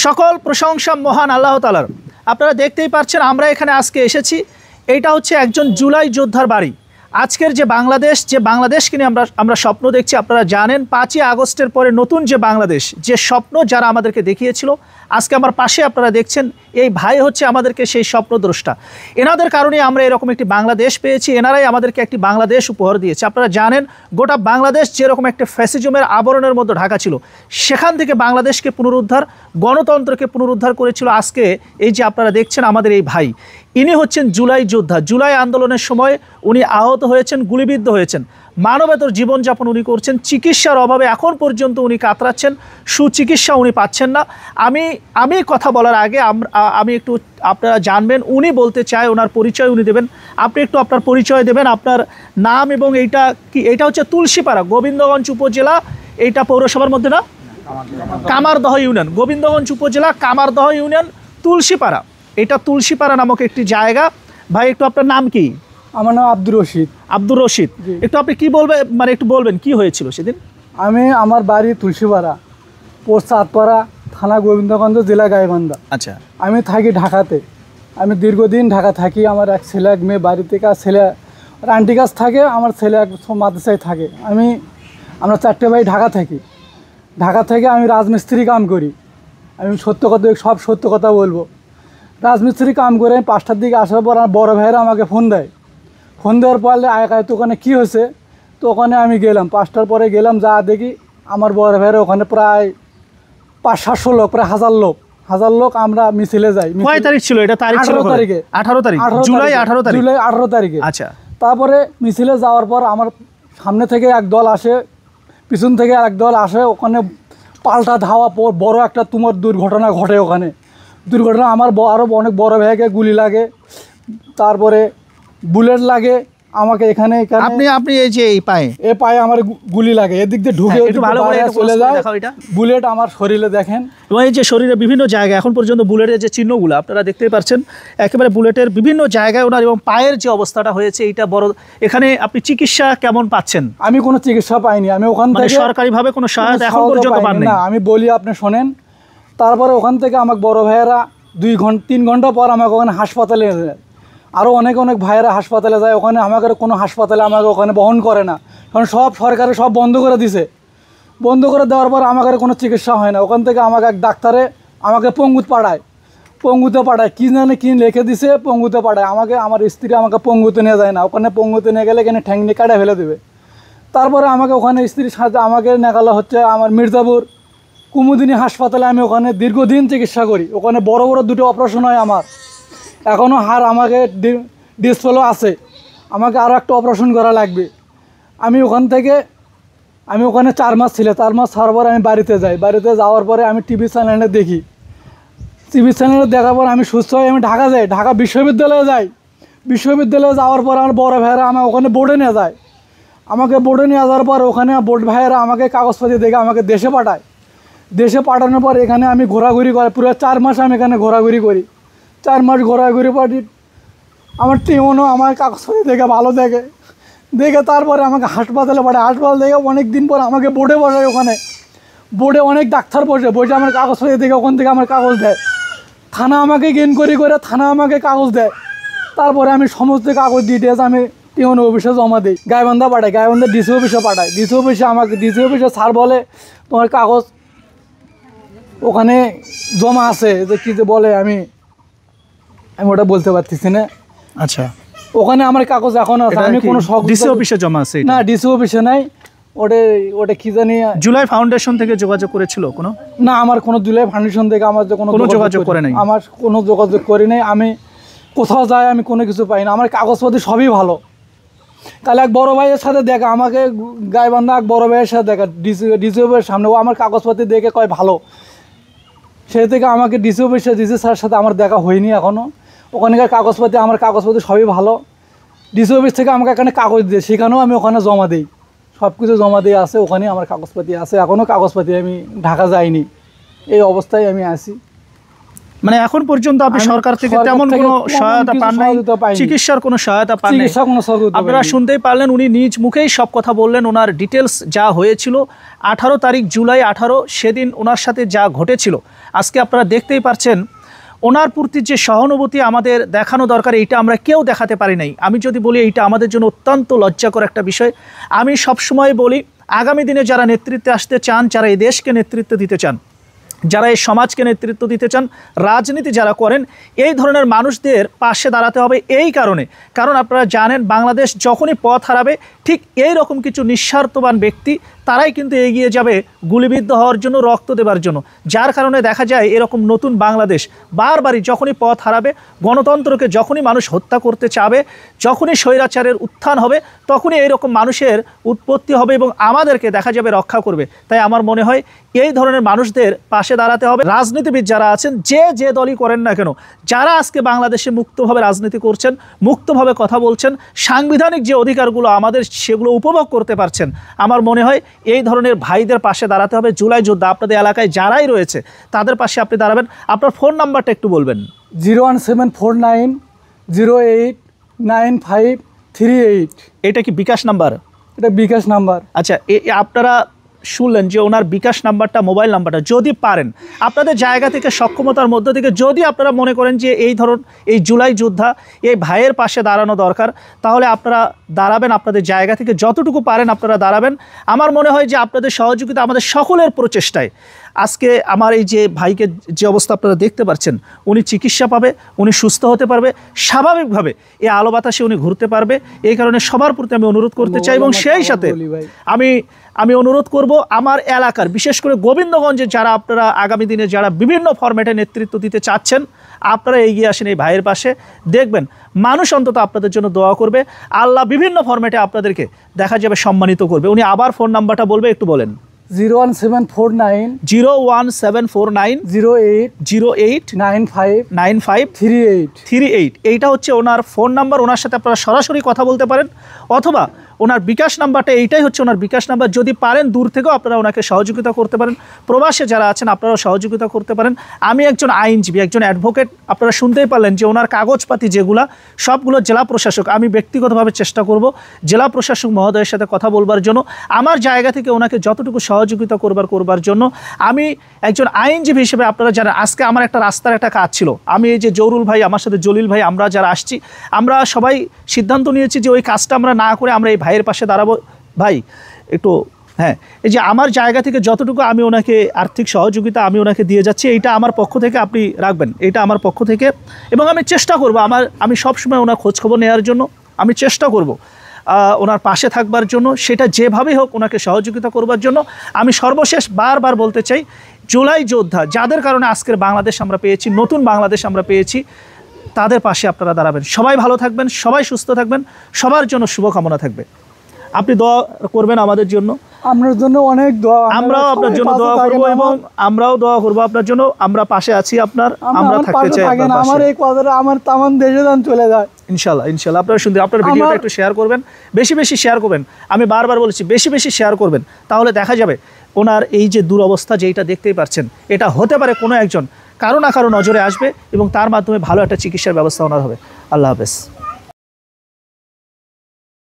সকল প্রশংসা মহান আল্লাহ তাআলার। আপনারা দেখতেই পাচ্ছেন আমরা এখানে আজকে এসেছি, এইটা হচ্ছে একজন জুলাই যোদ্ধার বাড়ি। আজকের যে বাংলাদেশকে নিয়ে আমরা স্বপ্ন দেখছি, আপনারা জানেন 5ই আগস্টের পরে নতুন যে বাংলাদেশ, যে স্বপ্ন যারা আমাদেরকে দেখিয়েছিল, আজকে আমার পাশে আপনারা দেখছেন এই ভাই হচ্ছে আমাদেরকে সেই স্বপ্নদ্রষ্টা। এনাদের কারণে আমরা এরকম একটি বাংলাদেশ পেয়েছি, এনারাই আমাদেরকে একটি বাংলাদেশ উপহার দিয়েছে। আপনারা জানেন গোটা বাংলাদেশ যেরকম একটা ফ্যাসিজমের আবরণের মধ্যে ঢাকা ছিল, সেখান থেকে বাংলাদেশকে পুনরুদ্ধার, গণতন্ত্রকে পুনরুদ্ধার করেছিল আজকে এই যে আপনারা দেখছেন আমাদের এই ভাই। ইনি হচ্ছেন জুলাই যোদ্ধা। জুলাই আন্দোলনের সময় উনি আহত হয়েছেন, গুলিবিদ্ধ হয়েছেন, মানবেতর জীবনযাপন উনি করছেন। চিকিৎসার অভাবে এখন পর্যন্ত উনি কাতরাচ্ছেন, সুচিকিৎসা উনি পাচ্ছেন না। আমি কথা বলার আগে আমি একটু আপনারা জানবেন, উনি বলতে চায়, ওনার পরিচয় উনি দেবেন। আপনি একটু আপনার পরিচয় দেবেন, আপনার নাম এবং এইটা হচ্ছে তুলসীপাড়া, গোবিন্দগঞ্জ উপজেলা, এইটা পৌরসভার মধ্যে না, কামারদহ ইউনিয়ন, গোবিন্দগঞ্জ উপজেলা কামারদহ ইউনিয়ন, তুলসীপাড়া। এটা তুলসীপাড়া নামক একটি জায়গা। ভাই একটু আপনার নাম কি? আমার নাম আব্দুর রশিদ। আব্দুর রশিদ, একটু আপনি কি বলবেন, মানে একটু বলবেন কি হয়েছিল সেদিন? আমার বাড়ি তুলসীপাড়া, পোস্ট চাঁদপাড়া, থানা গোবিন্দগঞ্জ, জেলা গাইবান্ধা। আচ্ছা, আমি থাকি ঢাকাতে। আমি দীর্ঘদিন ঢাকা থাকি। আমার এক ছেলে এক মেয়ে, বাড়ি থেকে ছেলে আন্টি কাছ থাকে, আমার ছেলে এক মাদ্রাসায় থাকে। আমরা 4টে ভাই ঢাকা থাকি। ঢাকা থেকে আমি রাজমিস্ত্রি কাম করি। আমি সব সত্য কথা বলবো। রাজমিস্ত্রি কাম করে 5টার দিকে আসার পর আমার বড় ভাইয়েরা আমাকে ফোন দেওয়ার পরে তো ওখানে কী হয়েছে, তো ওখানে আমি গেলাম। 5টার পরে গেলাম, যা দেখি আমার বড় ভাইয়েরা ওখানে প্রায় 500-700 লোক, প্রায় হাজার লোক আমরা মিছিলে যাই। কয় তারিখ ছিল এটা? তারিখ ছিল 18 তারিখে। 18 তারিখ, জুলাই 18 তারিখে। আচ্ছা, তারপরে মিছিলে যাওয়ার পর আমার সামনে থেকে এক দল আসে, পিছন থেকে এক দল আসে। ওখানে পাল্টা ধাওয়া পর বড় একটা তোমার দুর্ঘটনা ঘটে। ওখানে দুর্ঘটনা আমার আরও অনেক বড় ভাইকে গুলি লাগে, তারপরে বুলেট লাগে আমাকে। এখানে আপনি এই যে এই পায়ে আমার গুলি লাগে, এদিক দিয়ে ঢুকে চলে যায় বুলেট আমার শরীরে। দেখেন এই যে শরীরে বিভিন্ন জায়গায় এখন পর্যন্ত বুলেটের যে চিহ্নগুলো আপনারা দেখতেই পাচ্ছেন, একেবারে বুলেটের বিভিন্ন জায়গায় ওনার, এবং পায়ের যে অবস্থাটা হয়েছে এইটা বড়। এখানে আপনি চিকিৎসা কেমন পাচ্ছেন? আমি কোনো চিকিৎসা পাইনি। আমি ওখান থেকে সরকারিভাবে কোনো সহায়তা এখন পর্যন্ত পাইনি না। আমি বলি, আপনি শোনেন। তারপরে ওখান থেকে আমার বড় ভাইয়েরা 2-3 ঘন্টা পর আমাকে ওখানে হাসপাতালে যায়। আরও অনেক ভাইয়েরা হাসপাতালে যায়। ওখানে আমাকে কোনো হাসপাতালে আমাকে ওখানে বহন করে না, কারণ সরকারে সব বন্ধ করে দিছে। বন্ধ করে দেওয়ার পর আমাকে কোনো চিকিৎসা হয় না। ওখান থেকে আমাকে এক ডাক্তারে আমাকে পঙ্গুতে পাঠায়, কি জানে কি লিখে দিছে, পঙ্গুতে পাঠায় আমাকে। আমার স্ত্রী আমাকে পঙ্গুতে নিয়ে যায় না। ওখানে পঙ্গুতে নিয়ে গেলে এখানে ঠ্যাংনি কাটা ফেলে দেবে। তারপরে আমাকে ওখানে স্ত্রীর সাথে আমাকে নেগালো হচ্ছে আমার মির্জাপুর কুমুদিনী হাসপাতালে। আমি ওখানে দীর্ঘদিন চিকিৎসা করি। ওখানে বড় 2টো অপারেশন হয় আমার। এখনও হাড় আমাকে ডিসপ্লে আছে, আমাকে আরও একটা অপারেশন করা লাগবে। আমি ওখানে 4 মাস ছিল। 4 মাস ছাড়ার পর আমি বাড়িতে যাই। বাড়িতে যাওয়ার পরে আমি টিভি চ্যানেলে দেখি। টিভি চ্যানেলে দেখার পর আমি সুস্থ হয়ে আমি ঢাকা যাই, ঢাকা বিশ্ববিদ্যালয়ে যাই। বিশ্ববিদ্যালয়ে যাওয়ার পর আমার বড় ভাইয়েরা আমার ওখানে বোর্ডে নিয়ে যায়। আমাকে বোর্ডে নিয়ে যাওয়ার পর ওখানে বোর্ড ভাইয়েরা আমাকে কাগজপাতি দেখে আমাকে দেশে পাঠায়। দেশে পাঠানোর পর এখানে আমি ঘোরাঘুরি করি। পুরো 4 মাস আমি এখানে ঘোরাঘুরি করি। 4 মাস ঘোরাঘুরি পারি। আমার টিমনও আমার কাগজপাতি দেখে ভালো দেখে তারপরে আমাকে হাসপাতালে পাঠায়। হাসপাতাল থেকে অনেক দিন পর আমাকে বোর্ডে বসায়। ওখানে বোর্ডে অনেক ডাক্তার বসে আমার কাগজপাতি দেখে ওখান থেকে আমার কাগজ দেয়। থানা আমাকে গেন করে থানা আমাকে কাগজ দেয়। তারপরে আমি সমস্ত কাগজ ডিটেলস আমি টিউন অফিসে জমা দিই। গাইবান্ধা ডিসি অফিসে পাঠায়। ডিসি অফিসে স্যার বলে তোমার কাগজ ওখানে জমা আছে, যে কী যে বলে আমি ওটা বলতে পারতেছি না। আচ্ছা, ওখানে আমার কাগজ এখন আছে। আমি কোনো ডিসি অফিসে জমা আছে না, ডিসি অফিসে নাই। ওটা কি জানি জুলাই ফাউন্ডেশন থেকে যোগাযোগ করেছিল কোনো? না, আমার কোনো জুলাই ফাউন্ডেশন থেকে আমার কোনো যোগাযোগ করে নাই। আমার কোনো যোগাযোগ করি নাই। আমি কোথাও যাই, আমি কোনো কিছু পাই না। আমার কাগজপত্র সবই ভালো। তাহলে এক বড় ভাইয়ের সাথে দেখা, আমাকে গাইবান্ধা এক বড় ভাইয়ের সাথে দেখা, ডিসি অফিসের সামনে। ও আমার কাগজপত্র দেখে কয় ভালো। সেই থেকে আমাকে ডিসি স্যারের সাথে আমার দেখা হয়নি এখনও। ওখানকার আমার কাগজপত্র সবই ভালো। ডিসি অফিস থেকে আমাকে এখানে কাগজ দিয়ে, সেখানেও আমি ওখানে জমা দিই। সব কিছু জমা দিয়ে আছে, ওখানেই আমার কাগজপাতি আছে। এখনও কাগজপাতি আমি ঢাকা যাইনি, এই অবস্থায় আমি আছি। মানে এখন পর্যন্ত আপনি সরকার থেকে তেমন কোনো সহায়তা পান নাই, চিকিৎসার কোনো সহায়তা পান নাই। আপনারা শুনতেই পারলেন, উনি নিজ মুখেই সব কথা বললেন, ওনার ডিটেলস যা হয়েছিল 18 তারিখ জুলাই 18 সেদিন ওনার সাথে যা ঘটেছিল। আজকে আপনারা দেখতেই পারছেন ওনার প্রতি যে সহানুভূতি আমাদের দেখানো দরকার, এইটা আমরা কেউ দেখাতে পারি নাই। আমি যদি বলি এইটা আমাদের জন্য অত্যন্ত লজ্জাকর একটা বিষয়। আমি সবসময় বলি, আগামী দিনে যারা নেতৃত্বে আসতে চান, যারা এই দেশকে নেতৃত্ব দিতে চান, যারা এই সমাজকে নেতৃত্ব দিতে চান, রাজনীতি যারা করেন, এই ধরনের মানুষদের পাশে দাঁড়াতে হবে। এই কারণ আপনারা জানেন বাংলাদেশ যখনই পথ হারাবে, ঠিক এই রকম কিছু নিঃস্বার্থবান ব্যক্তি তারাই কিন্তু এগিয়ে যাবে গুলিবিদ্ধ হওয়ার জন্য, রক্ত দেবার জন্য। যার কারণে দেখা যায় এরকম নতুন বাংলাদেশ বারবারই যখনই পথ হারাবে, গণতন্ত্রকে যখনই মানুষ হত্যা করতে চাবে, যখনই স্বৈরাচারের উত্থান হবে, তখনই এইরকম মানুষের উৎপত্তি হবে এবং আমাদেরকে দেখা যাবে রক্ষা করবে। তাই আমার মনে হয় এই ধরনের মানুষদের পাশে দাঁড়াতে হবে। রাজনীতিবিদ যারা আছেন, যে দলই করেন না কেন, যারা আজকে বাংলাদেশে মুক্তভাবে রাজনীতি করছেন, মুক্তভাবে কথা বলছেন, সাংবিধানিক যে অধিকারগুলো আমাদের সেগুলো উপভোগ করতে পারছেন, আমার মনে হয় এই ধরনের ভাইদের পাশে দাঁড়াতে হবে। জুলাই যোদ্ধা আপনাদের এলাকায় যারাই রয়েছে তাদের পাশে আপনি দাঁড়াবেন। আপনার ফোন নাম্বারটা একটু বলবেন। 01749089538। এটা কি বিকাশ নাম্বার? এটা বিকাশ নাম্বার। আচ্ছা, আপনারা শুনলেন যে ওনার বিকাশ নাম্বারটা, মোবাইল নাম্বারটা, যদি পারেন আপনাদের জায়গা থেকে, সক্ষমতার মধ্য থেকে যদি আপনারা মনে করেন যে এই জুলাই যোদ্ধা, এই ভাইয়ের পাশে দাঁড়ানো দরকার, তাহলে আপনারা দাঁড়াবেন। আপনাদের জায়গা থেকে যতটুকু পারেন আপনারা দাঁড়াবেন। আমার মনে হয় যে আপনাদের সহযোগিতা আমাদের সকলের প্রচেষ্টায় আজকে আমার এই যে ভাইকে যে অবস্থা আপনারা দেখতে পাচ্ছেন, উনি চিকিৎসা পাবে, উনি সুস্থ হতে পারবে, স্বাভাবিকভাবে এই আলো বাতাসে উনি ঘুরতে পারবে। এই কারণে সবার প্রতি আমি অনুরোধ করতে চাই এবং সেই সাথে আমি অনুরোধ করব আমার এলাকার, বিশেষ করে গোবিন্দগঞ্জে যারা আপনারা আগামী দিনে যারা বিভিন্ন ফরম্যাটে নেতৃত্ব দিতে চাচ্ছেন, আপনারা এগিয়ে আসেন এই ভাইয়ের পাশে। দেখবেন মানুষ অন্তত আপনাদের জন্য দোয়া করবে, আল্লাহ বিভিন্ন ফরম্যাটে আপনাদেরকে দেখা যাবে সম্মানিত করবে। উনি আবার ফোন নাম্বারটা বলবে, একটু বলেন। 01749089538। এইটা হচ্ছে ওনার ফোন নাম্বার। ওনার সাথে আপনারা সরাসরি কথা বলতে পারেন, অথবা ওনার বিকাশ নাম্বারটা, এইটাই হচ্ছে ওনার বিকাশ নাম্বার। যদি পারেন দূর থেকেও আপনারা ওনাকে সহযোগিতা করতে পারেন। প্রবাসে যারা আছেন আপনারাও সহযোগিতা করতে পারেন। আমি একজন আইনজীবী, একজন অ্যাডভোকেট। আপনারা শুনতেই পারলেন যে ওনার কাগজপাতি যেগুলা, সবগুলো জেলা প্রশাসক, আমি ব্যক্তিগতভাবে চেষ্টা করব জেলা প্রশাসক মহোদয়ের সাথে কথা বলবার জন্য, আমার জায়গা থেকে ওনাকে যতটুকু সহযোগিতা করবার জন্য। আমি একজন আইনজীবী হিসেবে আপনারা জানেন আজকে আমার একটা রাস্তার একটা কাজ ছিল। আমি এই যে জৌরুল ভাই, আমার সাথে জলিল ভাই, আমরা যারা আসছি, আমরা সবাই সিদ্ধান্ত নিয়েছি যে ওই কাজটা আমরা না করে আমরা এই ভাইয়ের পাশে দাঁড়াবো। ভাই একটু, হ্যাঁ, এই যে আমার জায়গা থেকে যতটুকু আমি ওনাকে আর্থিক সহযোগিতা আমি ওনাকে দিয়ে যাচ্ছি, এইটা আমার পক্ষ থেকে আপনি রাখবেন, এটা আমার পক্ষ থেকে। এবং আমি চেষ্টা করব, আমি সবসময় ওনার খোঁজখবর নেওয়ার জন্য আমি চেষ্টা করব, ওনার পাশে থাকবার জন্য, সেটা যেভাবেই হোক ওনাকে সহযোগিতা করবার জন্য। আমি সর্বশেষ বারবার বলতে চাই, জুলাই যোদ্ধা যাদের কারণে আজকের বাংলাদেশ আমরা পেয়েছি, নতুন বাংলাদেশ আমরা পেয়েছি, তাদের পাশে আপনারা দাঁড়াবেন। সবাই ভালো থাকবেন, সবাই সুস্থ থাকবেন, সবার জন্য শুভকামনা থাকবে। আপনি দোয়া করবেন আমাদের জন্য, আপনার জন্য অনেক দোয়া। আমরাও আপনার জন্য দোয়া করব এবং আমরাও দোয়া করব আপনার জন্য। আমরা পাশে আছি আপনার, আমরা থাকতে চাই আপনার পাশে। আমার এই কথাটা আমার তামান দেশে যান চলে যায় ইনশাআল্লাহ। আপনারা শুনতে, আপনার ভিডিওটা একটু শেয়ার করবেন, বেশি বেশি শেয়ার করবেন। আমি বারবার বলেছি বেশি বেশি শেয়ার করবেন, তাহলে দেখা যাবে ওনার এই যে দুরবস্থা যেটা দেখতেই পাচ্ছেন, এটা হতে পারে কোনো একজন কারো না কারো নজরে আসবে এবং তার মাধ্যমে ভালো একটা চিকিৎসার ব্যবস্থা ওনার হবে। আল্লাহ হাফেজ।